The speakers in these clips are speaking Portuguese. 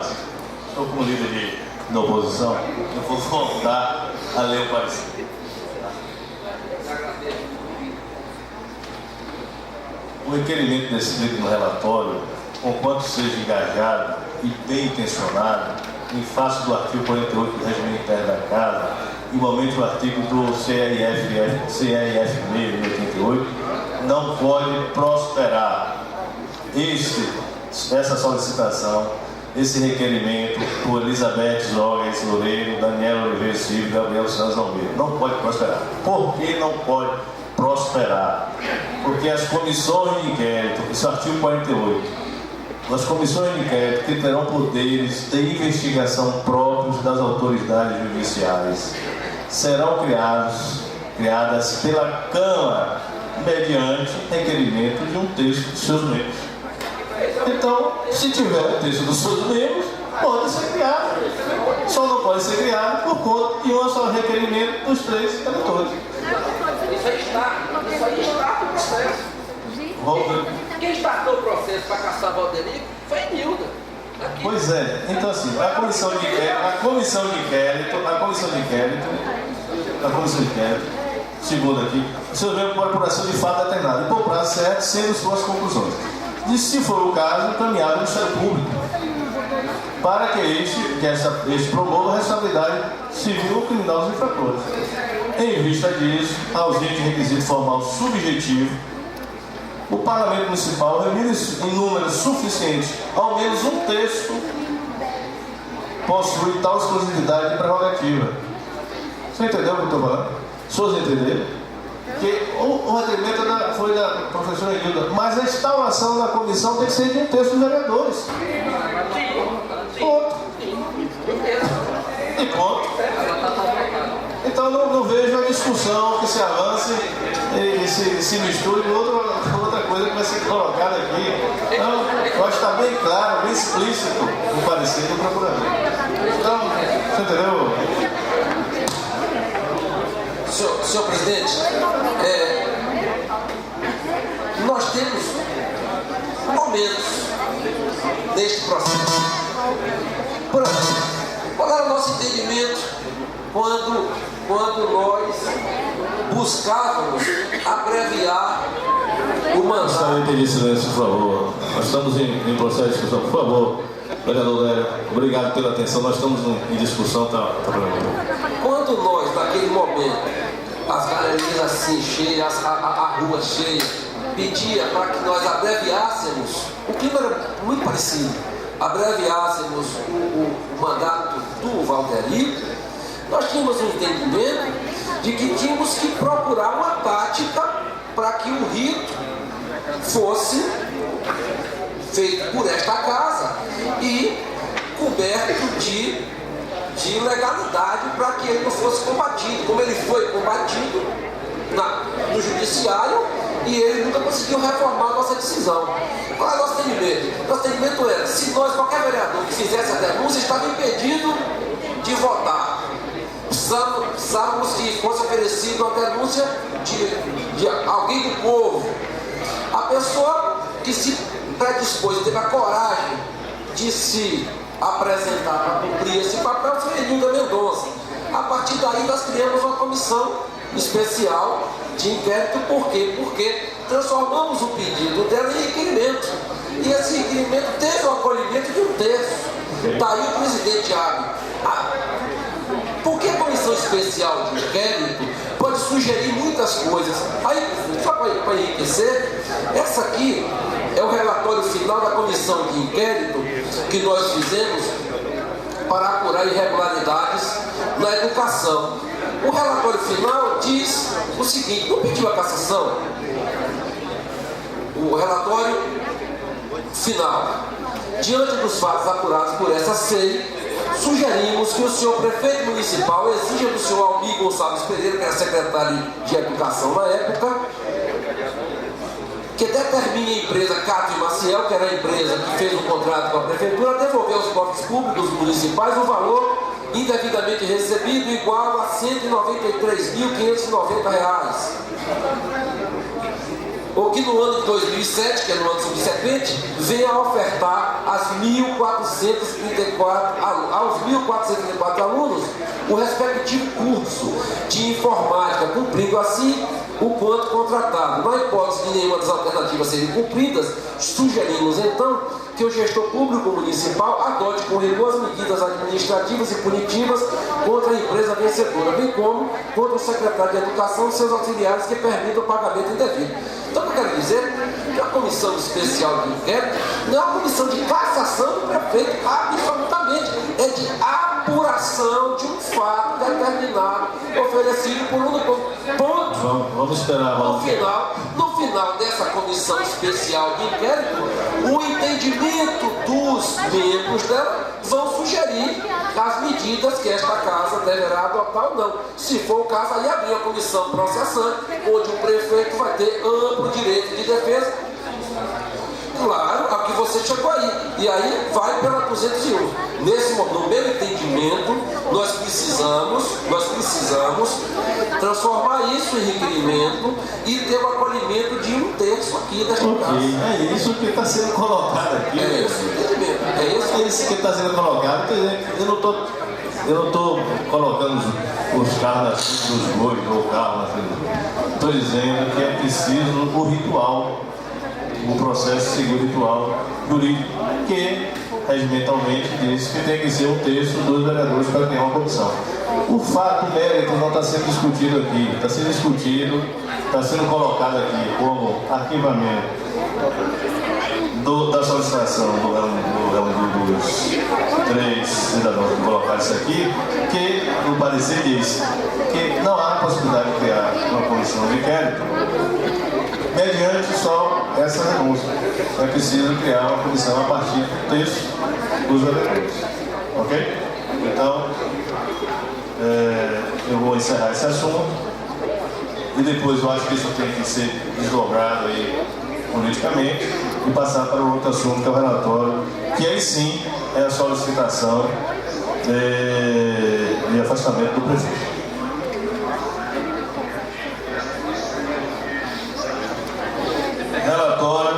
Estou como líder da oposição, eu vou voltar a ler o parecer. O requerimento descrito no relatório, conquanto seja engajado e bem intencionado, em face do artigo 48 do Regimento Interno da Casa, igualmente o artigo do CRF 688, não pode prosperar essa solicitação, esse requerimento por Elizabeth Jogas Loureiro, Daniela Oliveira Silva e Gabriel Santos Almeida. Não pode prosperar. Por que não pode prosperar? Porque as comissões de inquérito, esse é o artigo 48, as comissões de inquérito que terão poderes de investigação próprios das autoridades judiciais serão criadas pela Câmara mediante requerimento de um terço dos seus membros. Então, se tiver o terço dos seus membros, pode ser criado. Só não pode ser criado por conta de um só requerimento dos 3 eleitores. Isso aí está no processo. Quem startou o processo para caçar Valderico foi a Nilda. Pois é, então assim, a comissão de inquérito, segundo aqui, o senhor veio por apuração de fato determinado, e por prazo certo, sendo suas conclusões. E se for o caso, encaminhado ao Ministério Público, para que este promova a responsabilidade civil ou criminal dos infratores. Em vista disso, ausente requisito formal subjetivo, o Parlamento Municipal reúne em números suficientes, ao menos um terço, possui tal exclusividade de prerrogativa. Você entendeu o que eu estou falando? Os senhores entenderam? Que o requerimento foi da professora Hilda, mas a instauração da comissão tem que ser de um terço dos vereadores. Ponto. E ponto. Então não vejo a discussão que se avance e se misture com outra coisa que vai ser colocada aqui. Então, eu acho que está bem claro, bem explícito o parecer do procurador. Então, você entendeu? Senhor presidente, nós temos momentos neste processo. Por exemplo, qual era o nosso entendimento quando nós buscávamos abreviar o mandato? Gostaria de pedir silêncio, por favor. Nós estamos em processo de discussão. Por favor, vereador Léo, obrigado pela atenção. Nós estamos em discussão. Quando nós, naquele momento, as galerias assim cheias, a rua cheia, pedia para que nós abreviássemos, o clima era muito parecido, abreviássemos o mandato do Valderico, nós tínhamos um entendimento de que tínhamos que procurar uma tática para que o rito fosse feito por esta casa e coberto de legalidade, para que ele não fosse combatido, como ele foi combatido no judiciário e ele nunca conseguiu reformar a nossa decisão. Qual é o nosso entendimento? Nosso entendimento era, se qualquer vereador que fizesse a denúncia, estava impedido de votar. Precisávamos que fosse oferecida uma denúncia de alguém do povo. A pessoa que se predispôs, teve a coragem de se apresentar para cumprir esse papel foi Nilda Mendonça. A partir daí nós criamos uma comissão especial de inquérito. Por quê? Porque transformamos o pedido dela em requerimento. E esse requerimento teve o acolhimento de um terço. Daí o presidente abre. Por que a comissão especial de inquérito pode sugerir muitas coisas? Aí, só para enriquecer, essa aqui é o relatório final da comissão de inquérito que nós fizemos para apurar irregularidades na educação. O relatório final diz o seguinte: não pediu a cassação. O relatório final: diante dos fatos apurados por essa SEI, sugerimos que o senhor prefeito municipal exija do senhor Almir Gonçalves Pereira, que era secretário de Educação na época, que determine a empresa Cato e Maciel, que era a empresa que fez o contrato com a prefeitura, a devolver aos cofres públicos municipais o valor indevidamente recebido igual a R$ 193.590. ou que no ano de 2007, que é no ano subsequente, venha a ofertar aos 1.434 alunos o respectivo curso de informática, cumprindo assim o quanto contratado. Na hipótese de nenhuma das alternativas serem cumpridas, sugerimos então que o gestor público municipal adote com rigor as medidas administrativas e punitivas contra a empresa vencedora, bem como contra o secretário de Educação e seus auxiliares que permitam o pagamento indevido. Então, o que eu quero dizer é que a comissão especial de inquérito não é uma comissão de cassação do prefeito, absolutamente, é de apuração de um fato determinado, oferecido por um ponto. Vamos esperar. No final dessa comissão especial de inquérito, o entendimento dos membros dela vão sugerir as medidas que esta casa deverá adotar ou não. Se for o caso, aí abrir a comissão processante, onde o prefeito vai ter amplo direito de defesa. Claro, a que você chegou aí. E aí vai pela 201. Nesse momento, no meu entendimento, nós precisamos transformar isso em requerimento e ter o acolhimento de 1/3 aqui desta casa. É isso que está sendo colocado aqui. É esse o entendimento. É isso que está sendo colocado. Quer dizer, eu não estou colocando os carros na frente dos bois ou o carro na frente. Estou dizendo que é preciso o ritual, o processo seguir o ritual jurídico, que regimentalmente diz que tem que ser 1/3 dos vereadores para criar uma comissão. O fato, o mérito não está sendo discutido aqui, está sendo discutido, está sendo colocado aqui como arquivamento da solicitação dos 3 cidadãos que colocaram isso aqui, que no parecer diz que não há possibilidade de criar uma comissão de inquérito mediante só essa denúncia. É preciso criar uma comissão a partir do texto dos vereadores. Ok? Então, eu vou encerrar esse assunto e depois eu acho que isso tem que ser desdobrado aí politicamente e passar para o outro assunto, que é o relatório, que aí sim é a solicitação de afastamento do prefeito. Relatório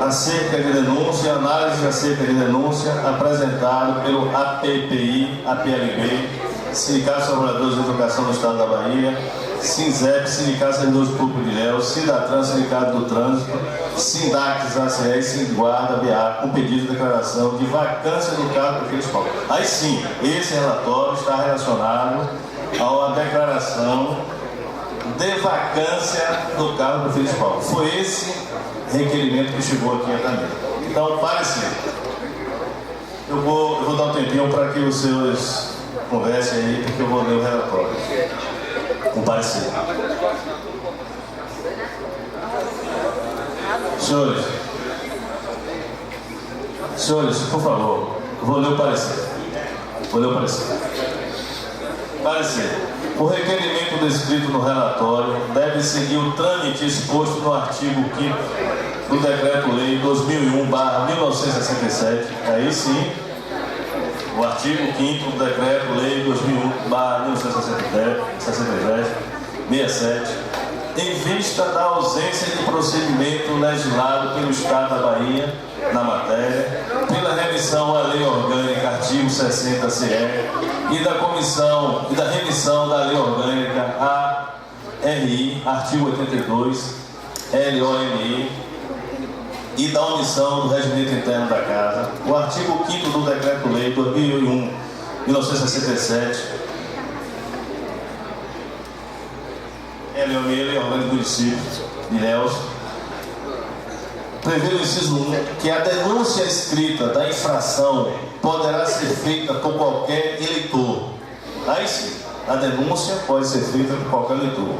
acerca de denúncia, análise acerca de denúncia apresentado pelo APPI, APLB, Sindicato dos Trabalhadores de Educação do Estado da Bahia, SINZEP, Sindicato dos Servidores Públicos de Ilhéus, SINDATRAN, Sindicato do Trânsito, SINDACS, ACE, SINDGUARDA, BA, com pedido de declaração de vacância do cargo do prefeito. Aí sim, esse relatório está relacionado a uma declaração de vacância do cargo do prefeito. Foi esse requerimento que chegou aqui também. Então, parecer. Eu vou dar um tempinho para que os senhores conversem aí, porque eu vou ler o relatório. Com parecer. Senhores, por favor, eu vou ler o parecer. Parecer. O requerimento descrito no relatório deve seguir o trâmite exposto no artigo 5º do Decreto-Lei 2001/1967. Aí sim, o artigo 5º do Decreto-Lei 2001/1967, em vista da ausência de procedimento legislado pelo Estado da Bahia na matéria, pela remissão à Lei Orgânica, artigo 60-CE, e da remissão da Lei Orgânica ARI, artigo 82, LONI, e da omissão do regimento interno da Casa, o artigo 5º do Decreto-Lei 2001/1967, LONI, Lei Orgânica do Município de Ilhéus, prevê no inciso 1 que a denúncia escrita da infração poderá ser feita por qualquer eleitor. Aí sim, a denúncia pode ser feita por qualquer eleitor,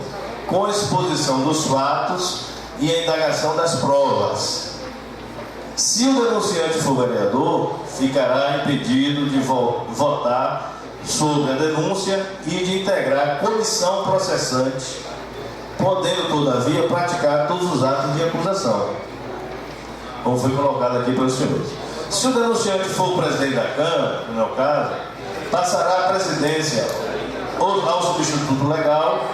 com exposição dos fatos e a indagação das provas. Se o denunciante for vereador, ficará impedido de votar sobre a denúncia e de integrar a comissão processante, podendo, todavia, praticar todos os atos de acusação, como foi colocado aqui pelos senhores. Se o denunciante for o presidente da Câmara, no meu caso, passará a presidência ou ao substituto legal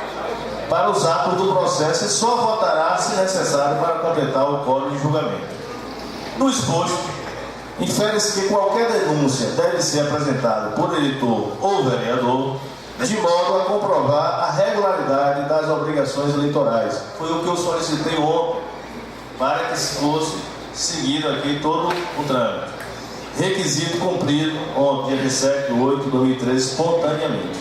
para os atos do processo e só votará se necessário para completar o código de julgamento. No exposto, infere-se que qualquer denúncia deve ser apresentada por eleitor ou vereador, de modo a comprovar a regularidade das obrigações eleitorais. Foi o que eu solicitei ontem, para que fosse seguido aqui todo o trâmite. Requisito cumprido ontem, dia 17 de 8 de 2013, espontaneamente.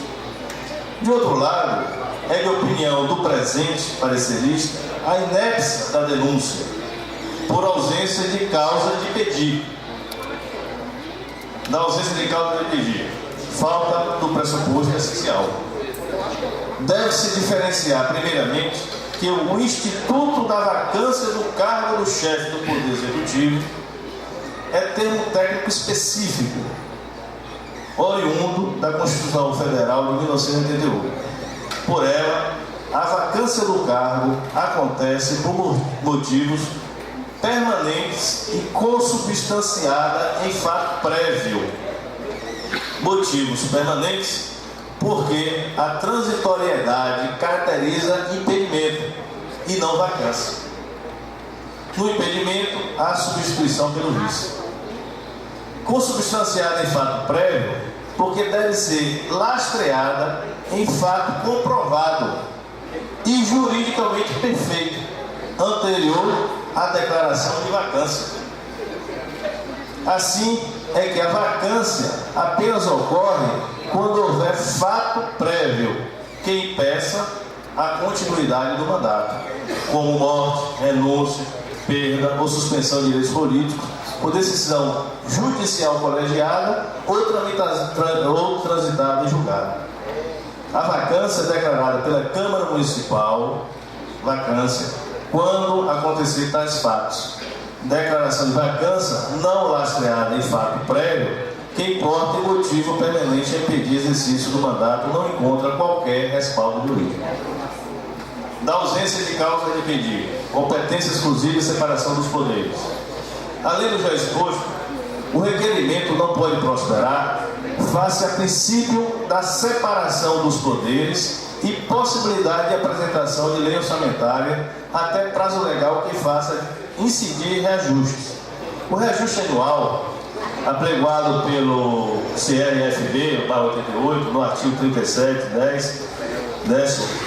De outro lado, é de opinião do presente parecerista a inépcia da denúncia, por ausência de causa de pedido. Da ausência de causa de pedido, falta do pressuposto essencial. Deve-se diferenciar, primeiramente, que o instituto da vacância do cargo do chefe do Poder Executivo é termo técnico específico, oriundo da Constituição Federal de 1988. Por ela, a vacância do cargo acontece por motivos permanentes e consubstanciada em fato prévio. Motivos permanentes porque a transitoriedade caracteriza impedimento e não vacância. No impedimento, há substituição pelo vice. Consubstanciada em fato prévio porque deve ser lastreada em fato comprovado e juridicamente perfeito, anterior à declaração de vacância. Assim é que a vacância apenas ocorre quando houver fato prévio que impeça a continuidade do mandato, como morte, renúncia, perda ou suspensão de direitos políticos, por decisão judicial colegiada ou transitada em julgado. A vacância é declarada pela Câmara Municipal, vacância, quando acontecer tais fatos. Declaração de vacância não lastreada em fato prévio, que importa e motivo permanente a impedir exercício do mandato não encontra qualquer respaldo jurídico. Da ausência de causa de pedido, competência exclusiva e separação dos poderes. Além do já exposto, o requerimento não pode prosperar face a princípio da separação dos poderes e possibilidade de apresentação de lei orçamentária até prazo legal que faça incidir reajustes. O reajuste anual, apregoado pelo CRFB, 88, no artigo 37, 10,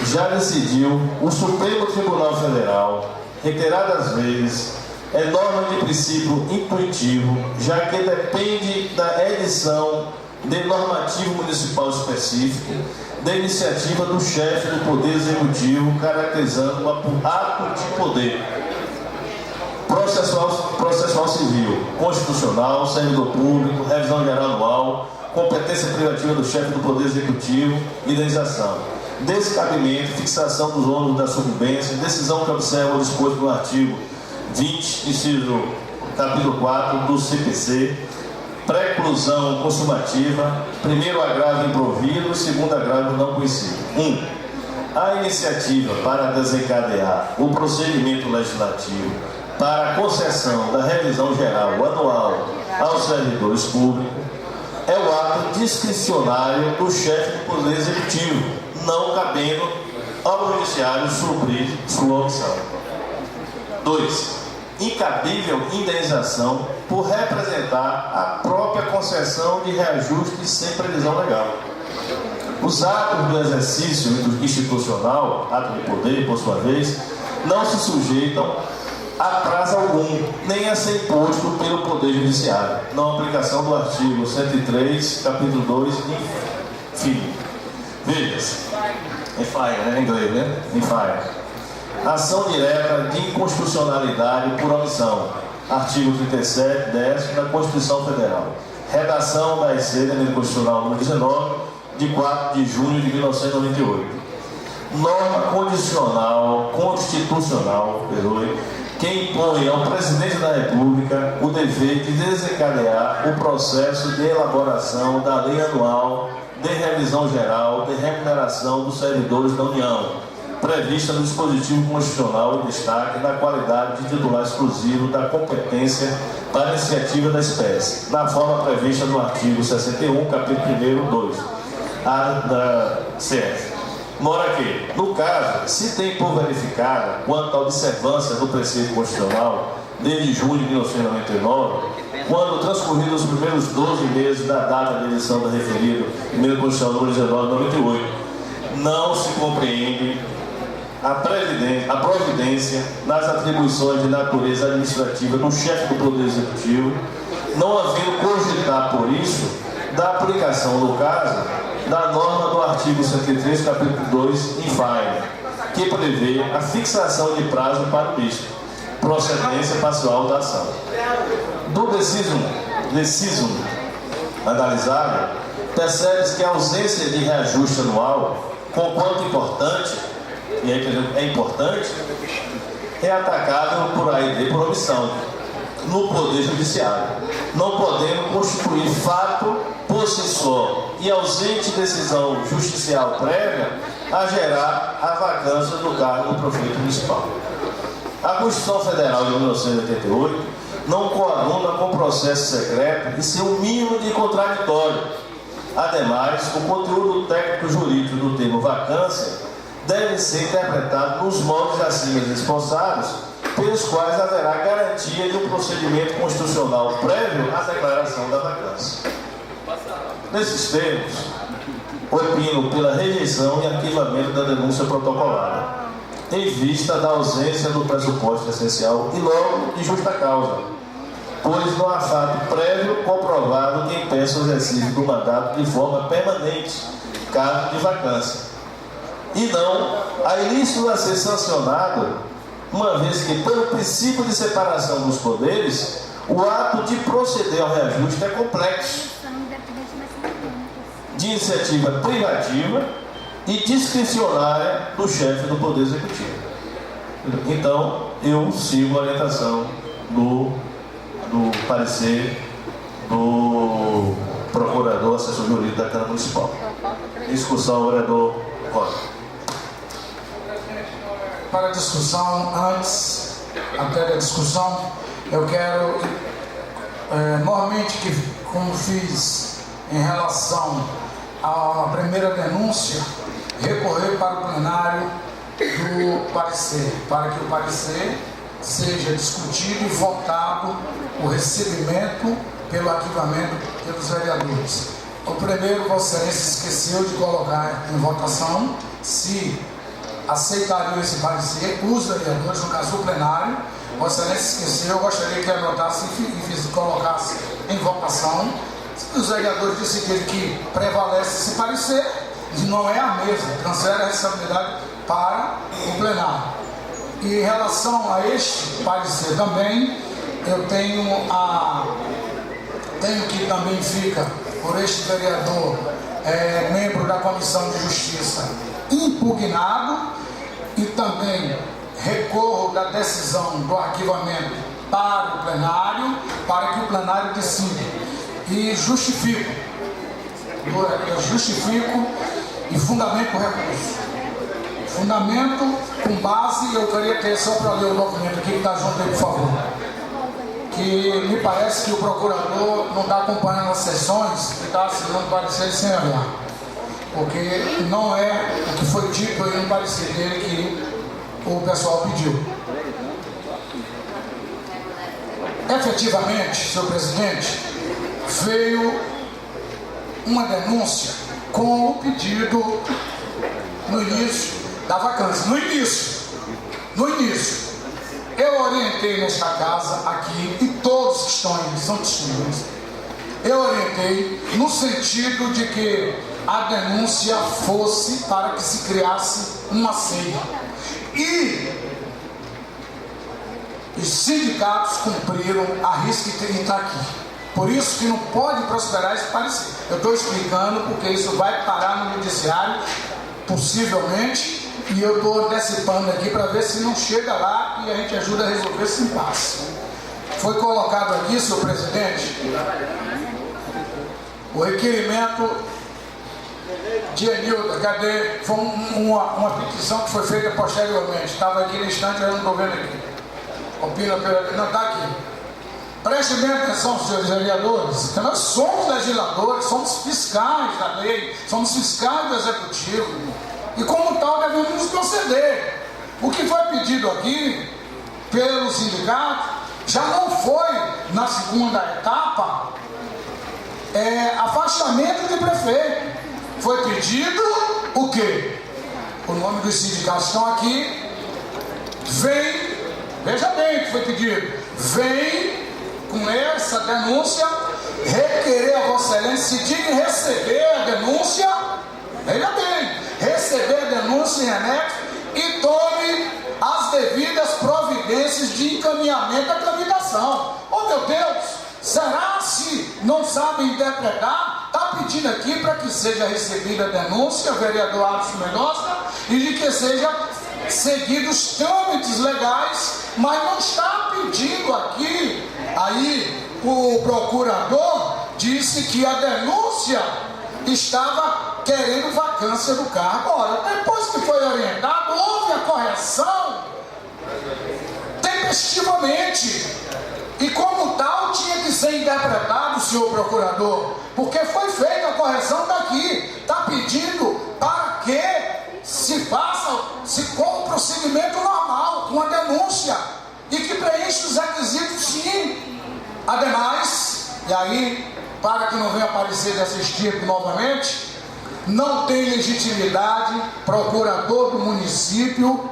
já decidiu o Supremo Tribunal Federal, reiteradas vezes, é norma de princípio intuitivo, já que depende da edição de normativo municipal específico, da iniciativa do chefe do Poder Executivo, caracterizando um ato de poder processual civil, constitucional, servidor público, revisão geral anual, competência privativa do chefe do Poder Executivo, indenização, descabimento, fixação dos ônus da sucumbência, decisão que observa o disposto no artigo 20, inciso capítulo 4 do CPC, preclusão consumativa, primeiro agravo improvido e segundo agravo não conhecido. 1. A iniciativa para desencadear o procedimento legislativo para a concessão da revisão geral anual aos servidores públicos é o ato discricionário do chefe do Poder Executivo, não cabendo ao judiciário suprir sua omissão. 2. Incabível indenização por representar a própria concessão de reajuste sem previsão legal. Os atos do exercício institucional, ato de poder, por sua vez, não se sujeitam a prazo algum, nem a ser imposto pelo Poder Judiciário, não aplicação do artigo 103, capítulo 2, enfim. Veja-se, em inglês, né? Ação direta de inconstitucionalidade por omissão, artigo 37, 10 da Constituição Federal. Redação da EC, Emenda Constitucional número 19, de 4 de junho de 1998. Norma constitucional, que impõe ao Presidente da República o dever de desencadear o processo de elaboração da Lei Anual de Revisão Geral de Remuneração dos Servidores da União, prevista no dispositivo constitucional em destaque na qualidade de titular exclusivo da competência para a iniciativa da espécie, na forma prevista no artigo 61, capítulo 1º, 2, A da CF. Mora que, no caso, se tem por verificada quanto à observância do preceito constitucional desde junho de 1999, quando transcorridos os primeiros 12 meses da data de edição da referida emenda constitucional número 19 de 98, não se compreende a providência nas atribuições de natureza administrativa do chefe do Poder Executivo, não havendo cogitar por isso da aplicação, no caso, da norma do artigo 103, capítulo 2, infine, que prevê a fixação de prazo para o misto, procedência parcial da ação. Do decisum analisado, percebe-se que a ausência de reajuste anual, conquanto importante, e aí é importante, é atacável por omissão no Poder Judiciário, não podendo constituir fato por si só e ausente decisão judicial prévia a gerar a vacância do cargo do prefeito municipal. A Constituição Federal de 1988 não coaduna com processo secreto e sem o mínimo de contraditório. Ademais, o conteúdo técnico-jurídico do termo vacância deve ser interpretado nos moldes acima esboçados, pelos quais haverá garantia de um procedimento constitucional prévio à declaração da vacância. Nesses termos, opino pela rejeição e arquivamento da denúncia protocolada, em vista da ausência do pressuposto essencial e logo de justa causa, pois não há fato prévio comprovado que impeça o exercício do mandato de forma permanente, caso de vacância, e não há ilícito a ser sancionado, uma vez que, pelo princípio de separação dos poderes, o ato de proceder ao reajuste é complexo, de iniciativa privativa e discricionária do chefe do Poder Executivo. Então, eu sigo a orientação do parecer do procurador assessor jurídico da Câmara Municipal. Discussão, vereador Costa. Para a discussão, até da discussão, eu quero, normalmente, como fiz em relação à primeira denúncia, recorrer para o plenário do parecer, para que o parecer seja discutido e votado o recebimento pelo arquivamento pelos vereadores. O primeiro, Vossa Excelência esqueceu de colocar em votação se aceitariam esse parecer os vereadores, no caso o plenário. Vossa Excelência esqueceu, eu gostaria que anotasse e colocasse em votação. Se os vereadores decidirem que prevalece esse parecer, não é a mesa, transfere a responsabilidade para o plenário. E em relação a este parecer também, eu tenho que também fica por este vereador, membro da Comissão de Justiça, impugnado, e também recorro da decisão do arquivamento para o plenário, para que o plenário decida. E justifico e fundamento o recurso. Fundamento com base, eu queria ter só para ler o documento aqui que está junto aí, por favor. Que me parece que o procurador não está acompanhando as sessões e está assinando parecer sem olhar. Porque não é o que foi dito aí no parecer dele que o pessoal pediu. Efetivamente, senhor presidente, veio uma denúncia com o pedido no início da vacância. No início, eu orientei nesta casa aqui, e todos que estão aí são testemunhas, eu orientei no sentido de que a denúncia fosse para que se criasse uma ceia. E os sindicatos cumpriram a risca e está aqui. Por isso que não pode prosperar esse parecer. Eu estou explicando porque isso vai parar no judiciário, possivelmente, e eu estou antecipando aqui para ver se não chega lá e a gente ajuda a resolver esse impasse. Foi colocado aqui, senhor presidente, o requerimento de Enilda, cadê? Foi uma petição que foi feita posteriormente. Estava aqui no instante, eu não estou vendo aqui. Opina pela... Não, está aqui. Prestem bem atenção, senhores vereadores, que nós somos legisladores, somos fiscais da lei, somos fiscais do executivo. e como tal devemos proceder. O que foi pedido aqui pelo sindicato já não foi na segunda etapa afastamento de prefeito. Foi pedido o quê? O nome dos sindicatos estão aqui. Veja bem o que foi pedido. Vem com essa denúncia requerer a Vossa Excelência, se diga receber a denúncia, veja bem, receber a denúncia em anexo e tome as devidas providências de encaminhamento à tramitação. Oh meu Deus, será se não sabe interpretar? Está pedindo aqui para que seja recebida a denúncia, vereador Alisson Mendonça, e de que seja seguidos trâmites legais, mas não está pedindo aqui. Aí o procurador disse que a denúncia estava querendo vacância do cargo. Ora, depois que foi orientado, houve a correção tempestivamente, e como tal tinha que ser interpretado, senhor procurador, porque foi feita a correção daqui. Está pedindo para que se com o procedimento normal, com a denúncia, e que preenche os requisitos, sim. Ademais, e aí, para que não venha aparecer de assistir novamente, não tem legitimidade procurador do município,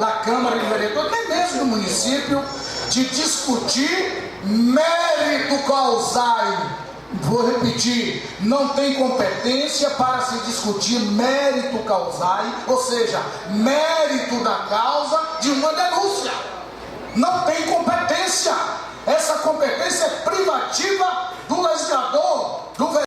da Câmara de Vereadores, nem mesmo do município, de discutir mérito causal. Vou repetir, não tem competência para se discutir mérito causal, ou seja, mérito da causa de uma denúncia. Não tem competência. Essa competência é privativa do legislador, do vereador.